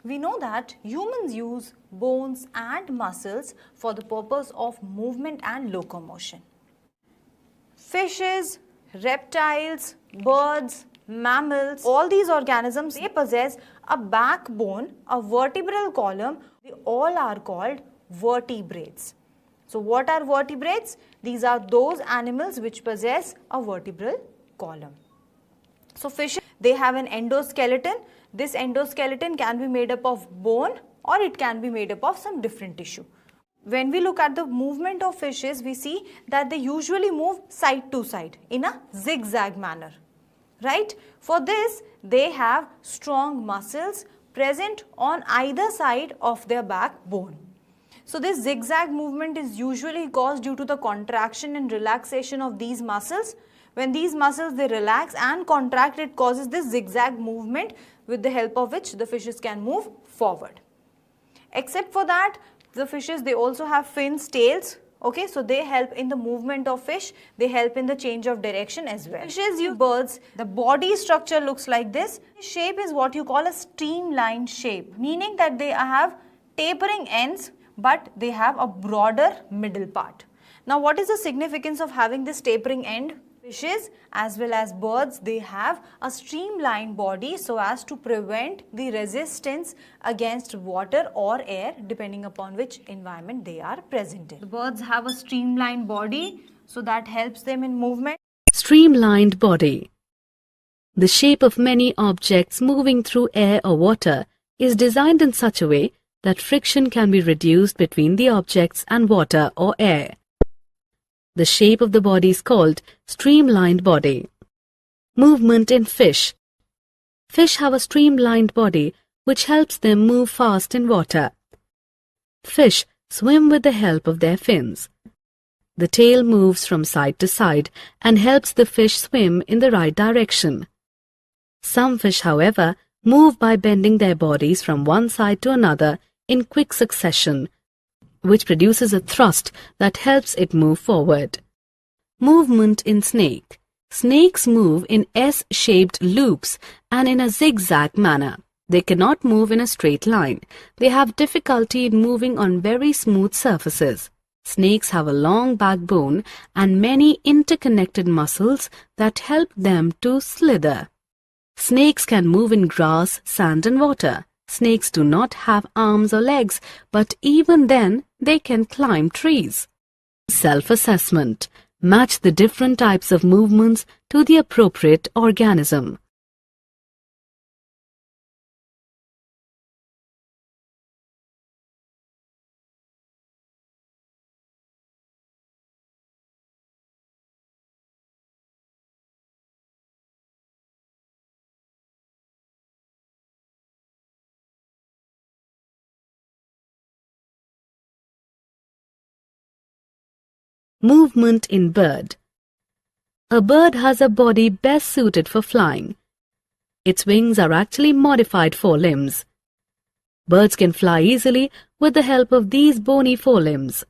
We know that humans use bones and muscles for the purpose of movement and locomotion. Fishes, reptiles, birds, mammals, all these organisms, they possess a backbone, a vertebral column. They all are called vertebrates. So what are vertebrates? These are those animals which possess a vertebral column. So fishes, they have an endoskeleton. This endoskeleton can be made up of bone or it can be made up of some different tissue. When we look at the movement of fishes, we see that they usually move side to side in a zigzag manner, right? For this, they have strong muscles present on either side of their backbone. So this zigzag movement is usually caused due to the contraction and relaxation of these muscles. When these muscles, they relax and contract, it causes this zigzag movement with the help of which the fishes can move forward. Except for that, the fishes, they also have fins, tails. Okay, so they help in the movement of fish. They help in the change of direction as well. Fishes use birds. The body structure looks like this. This shape is what you call a streamlined shape, meaning that they have tapering ends, but they have a broader middle part. Now, what is the significance of having this tapering end? Fishes as well as birds, they have a streamlined body so as to prevent the resistance against water or air depending upon which environment they are present in. The birds have a streamlined body, so that helps them in movement. Streamlined body. The shape of many objects moving through air or water is designed in such a way that friction can be reduced between the objects and water or air. The shape of the body is called streamlined body. Movement in fish. Fish have a streamlined body which helps them move fast in water. Fish swim with the help of their fins. The tail moves from side to side and helps the fish swim in the right direction. Some fish, however, move by bending their bodies from one side to another in quick succession, which produces a thrust that helps it move forward. Movement in snake. Snakes move in S-shaped loops and in a zigzag manner. They cannot move in a straight line. They have difficulty in moving on very smooth surfaces. Snakes have a long backbone and many interconnected muscles that help them to slither. Snakes can move in grass, sand and water. Snakes do not have arms or legs, but even then they can climb trees. Self-assessment. Match the different types of movements to the appropriate organism. Movement in bird. A bird has a body best suited for flying. Its wings are actually modified forelimbs. Birds can fly easily with the help of these bony forelimbs.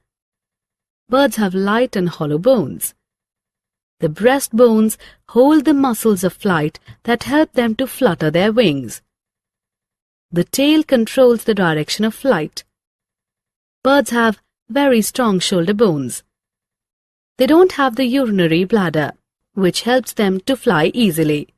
Birds have light and hollow bones. The breast bones hold the muscles of flight that help them to flutter their wings. The tail controls the direction of flight. Birds have very strong shoulder bones. They don't have the urinary bladder, which helps them to fly easily.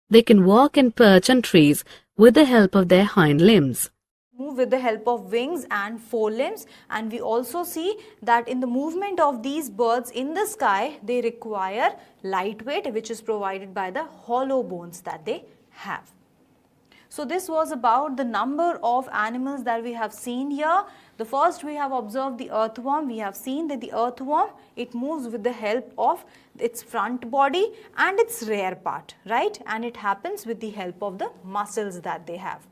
They can walk and perch on trees with the help of their hind limbs. Move with the help of wings and forelimbs, and we also see that in the movement of these birds in the sky, they require light weight, which is provided by the hollow bones that they have. So this was about the number of animals that we have seen here. The first, we have observed the earthworm. We have seen that the earthworm, it moves with the help of its front body and its rear part, right? And it happens with the help of the muscles that they have.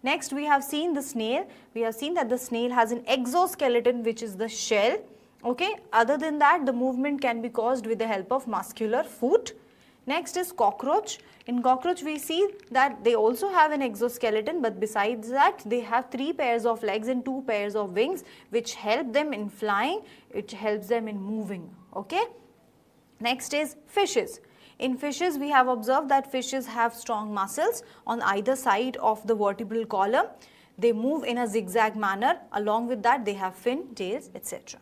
Next, we have seen the snail. We have seen that the snail has an exoskeleton, which is the shell. Okay. Other than that, the movement can be caused with the help of muscular foot. Next is cockroach. In cockroach, we see that they also have an exoskeleton, but besides that, they have 3 pairs of legs and 2 pairs of wings, which help them in flying. It helps them in moving. Okay. Next is fishes. In fishes, we have observed that fishes have strong muscles on either side of the vertebral column. They move in a zigzag manner. Along with that, they have fin, tails, etc.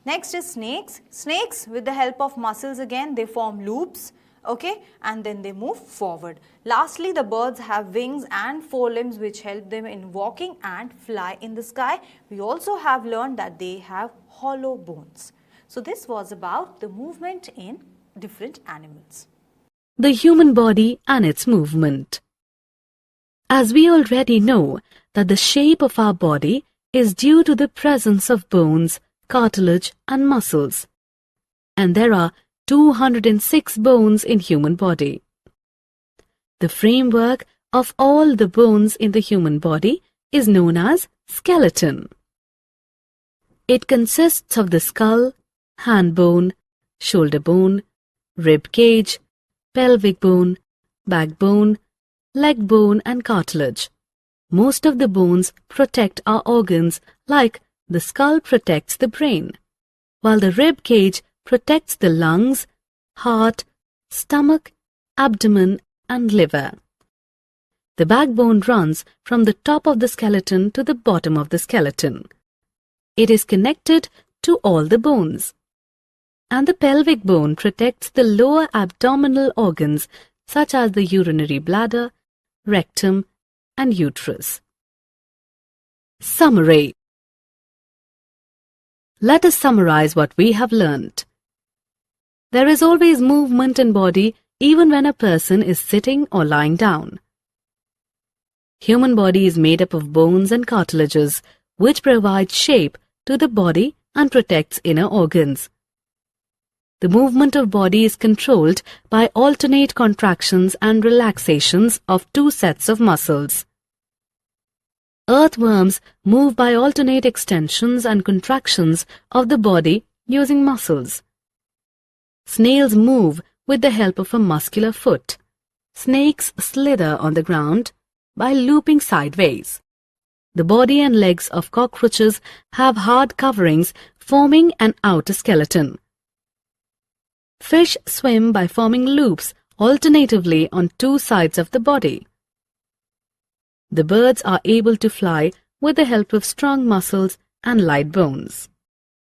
Next is snakes. Snakes, with the help of muscles again, they form loops, okay, and then they move forward. Lastly, the birds have wings and forelimbs which help them in walking and fly in the sky. We also have learned that they have hollow bones. So this was about the movement in different animals. The human body and its movement. As we already know that the shape of our body is due to the presence of bones, cartilage and muscles. And there are 206 bones in human body. The framework of all the bones in the human body is known as skeleton. It consists of the skull, hand bone, shoulder bone, rib cage, pelvic bone, backbone, leg bone and cartilage. Most of the bones protect our organs, like the skull protects the brain, while the rib cage protects the lungs, heart, stomach, abdomen and liver. The backbone runs from the top of the skeleton to the bottom of the skeleton. It is connected to all the bones. And the pelvic bone protects the lower abdominal organs such as the urinary bladder, rectum and uterus. Summary. Let us summarize what we have learnt. There is always movement in body even when a person is sitting or lying down. Human body is made up of bones and cartilages which provide shape to the body and protects inner organs. The movement of body is controlled by alternate contractions and relaxations of two sets of muscles. Earthworms move by alternate extensions and contractions of the body using muscles. Snails move with the help of a muscular foot. Snakes slither on the ground by looping sideways. The body and legs of cockroaches have hard coverings forming an outer skeleton. Fish swim by forming loops alternatively on two sides of the body. The birds are able to fly with the help of strong muscles and light bones.